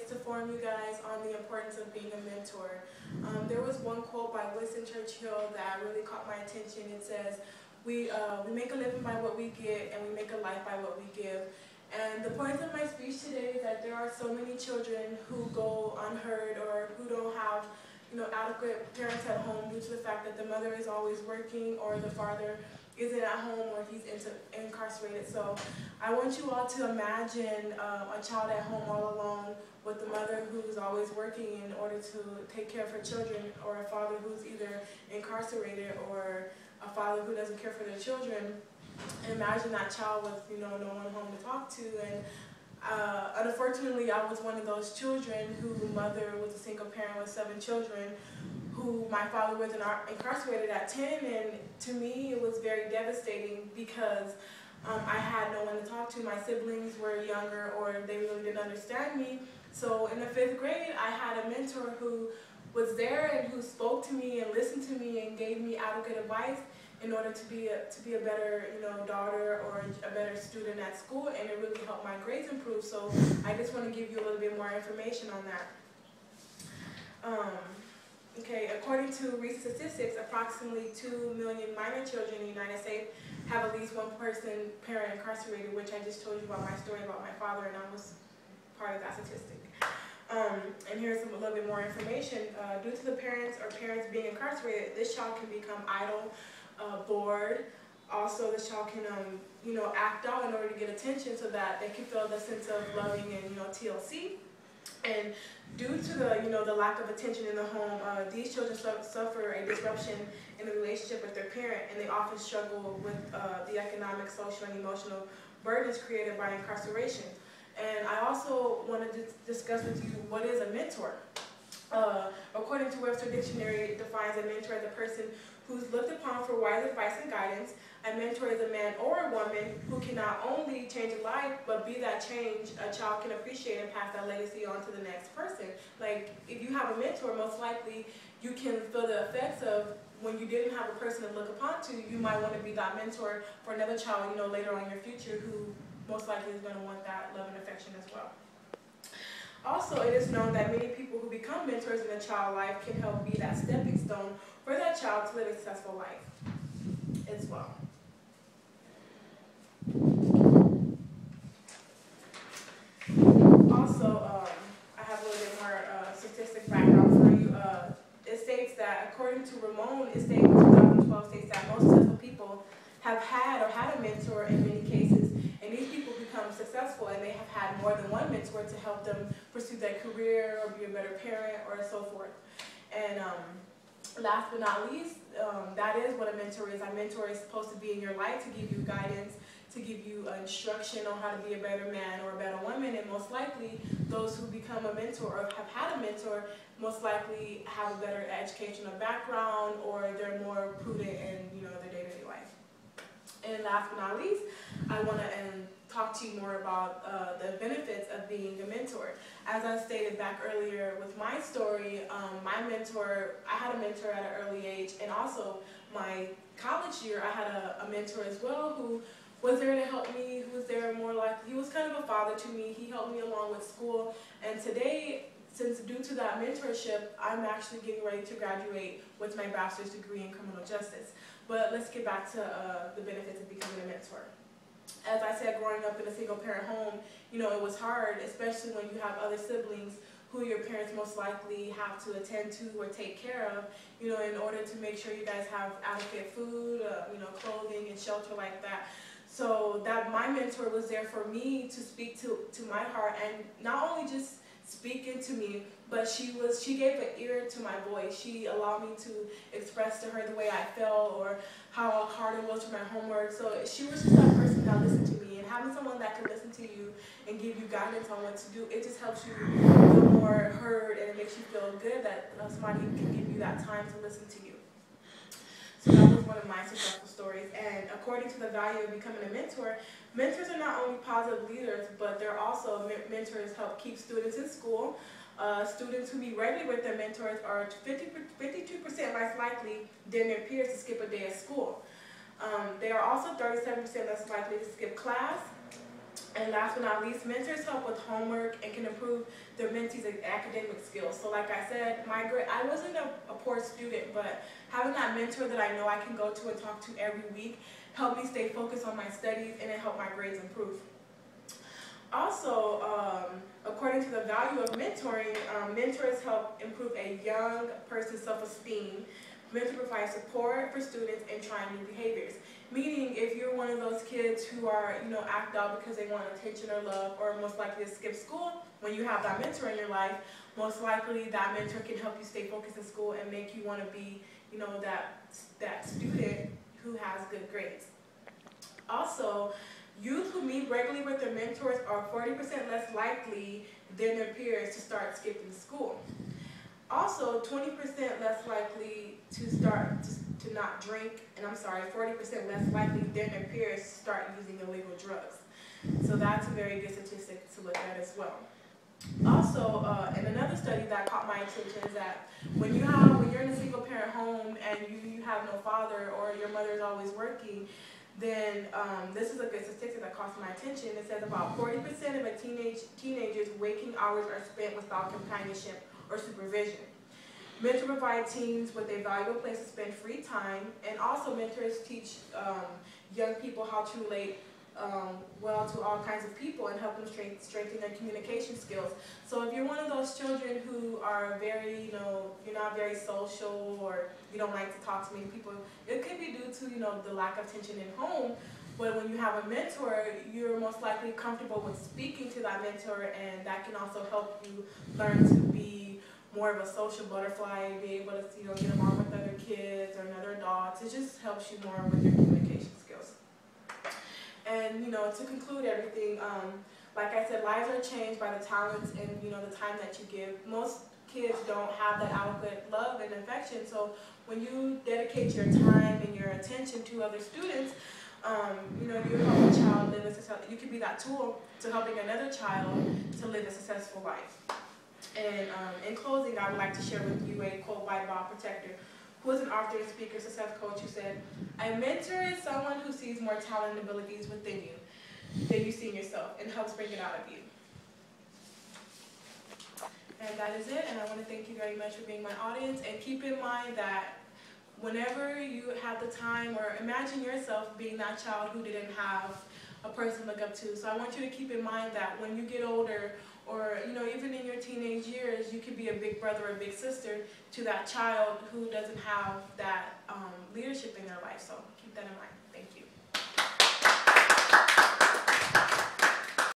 to inform you guys on the importance of being a mentor. There was one quote by Winston Churchill that really caught my attention. It says, we make a living by what we get, and we make a life by what we give. And the point of my speech today is that there are so many children who go unheard or who don't have adequate parents at home due to the fact that the mother is always working or the father isn't at home or he's incarcerated. So I want you all to imagine a child at home all alone with the mother who's always working in order to take care of her children, or a father who's either incarcerated or a father who doesn't care for their children. And imagine that child with no one home to talk to. And unfortunately, I was one of those children whose mother was a single parent with 7 children, who my father was incarcerated at 10, and to me it was very devastating because I had no one to talk to. My siblings were younger, or they really didn't understand me. So in the 5th grade, I had a mentor who was there and who spoke to me and listened to me and gave me adequate advice in order to be a better daughter or a better student at school, and it really helped my grades improve. So I just want to give you a little bit more information on that. Okay, according to recent statistics, approximately 2 million minor children in the United States have at least one parent incarcerated, which I just told you about my story about my father, and I was part of that statistic. And here's a little bit more information. Due to the parents being incarcerated, this child can become idle, bored. Also, the child can act out in order to get attention so that they can feel the sense of loving and TLC. And due to the lack of attention in the home, these children suffer a disruption in the relationship with their parent, and they often struggle with the economic, social, and emotional burdens created by incarceration. And I also want to discuss with you what is a mentor. According to Webster Dictionary, it defines a mentor as a person who's looked upon for wise advice and guidance. A mentor is a man or a woman who can not only change a life, but be that change a child can appreciate and pass that legacy on to the next person. Like, if you have a mentor, most likely you can feel the effects of when you didn't have a person to look upon to. You might want to be that mentor for another child, later on in your future, who most likely is going to want that love and affection as well. Also, it is known that many people who become mentors in a child's life can help be that stepping stone for that child to live a successful life as well. Also, I have a little bit more statistic background for you. It states that, according to Ramon, it states in 2012 states that most successful people have had or had a mentor in many cases, and these people become successful and they have had more than one mentor to help them pursue their career or be a better parent or so forth. And last but not least, that is what a mentor is. A mentor is supposed to be in your life to give you guidance, to give you instruction on how to be a better man or a better woman, and most likely those who become a mentor or have had a mentor most likely have a better educational background, or they're more prudent in their day-to-day life. And last but not least, I want to talk to you more about the benefits of being a mentor. As I stated back earlier with my story, I had a mentor at an early age, and also my college year, I had a mentor as well who was there to help me, who was there more like, he was kind of a father to me. He helped me along with school, and today, since due to that mentorship, I'm actually getting ready to graduate with my bachelor's degree in criminal justice. But let's get back to the benefits of becoming a mentor. As I said, growing up in a single-parent home, it was hard, especially when you have other siblings who your parents most likely have to attend to or take care of, in order to make sure you guys have adequate food, clothing and shelter like that. So that my mentor was there for me to speak to my heart, and not only just speaking to me, but she gave an ear to my voice. She allowed me to express to her the way I felt or how hard it was for my homework. So she was just that person that listened to me, and having someone that can listen to you and give you guidance on what to do, it just helps you feel more heard, and it makes you feel good that somebody can give you that time to listen to you. So that was one of my successful stories. And according to the value of becoming a mentor, mentors are not only positive leaders, but they're also mentors help keep students in school. Students who be regular with their mentors are 52% less likely than their peers to skip a day of school. They are also 37% less likely to skip class. And last but not least, mentors help with homework and can improve their mentees' academic skills. So like I said, I wasn't a poor student, but having that mentor that I know I can go to and talk to every week helped me stay focused on my studies, and it helped my grades improve. Also, according to the value of mentoring, mentors help improve a young person's self-esteem. Mentors provide support for students in trying new behaviors. Meaning, if you're one of those kids who are, act out because they want attention or love, or most likely to skip school, when you have that mentor in your life, most likely that mentor can help you stay focused in school and make you want to be, that student who has good grades. Also, youth who meet regularly with their mentors are 40% less likely than their peers to start skipping school. Also, 20% less likely to not drink, and 40% less likely than their peers to start using illegal drugs. So that's a very good statistic to look at as well. Also, and another study that caught my attention is that when you're in a single parent home and you have no father, or your mother is always working, then this is a good statistic that caught my attention. It says about 40% of a teenager's waking hours are spent without companionship or supervision. Mentors provide teens with a valuable place to spend free time, and also mentors teach young people how to relate well to all kinds of people and help them strengthen their communication skills. So if you're one of those children who are very, you're not very social, or you don't like to talk to many people, it could be due to, the lack of attention in home. But when you have a mentor, you're most likely comfortable with speaking to that mentor, and that can also help you learn to be more of a social butterfly, be able to, get along with other kids or other adults. It just helps you more with your communication skills. And, to conclude everything, like I said, lives are changed by the talents and, the time that you give. Most kids don't have that adequate love and affection, so when you dedicate your time and your attention to other students, you help a child live a successful, you can be that tool to helping another child to live a successful life. And in closing, I would like to share with you a quote by Bob Protector, who is an author and speaker, success coach, who said, "A mentor is someone who sees more talent and abilities within you than you see in yourself and helps bring it out of you." And that is it, and I want to thank you very much for being my audience, and keep in mind that whenever you have the time, or imagine yourself being that child who didn't have a person to look up to. So I want you to keep in mind that when you get older, or even in your teenage years, you can be a big brother or a big sister to that child who doesn't have that leadership in their life. So keep that in mind.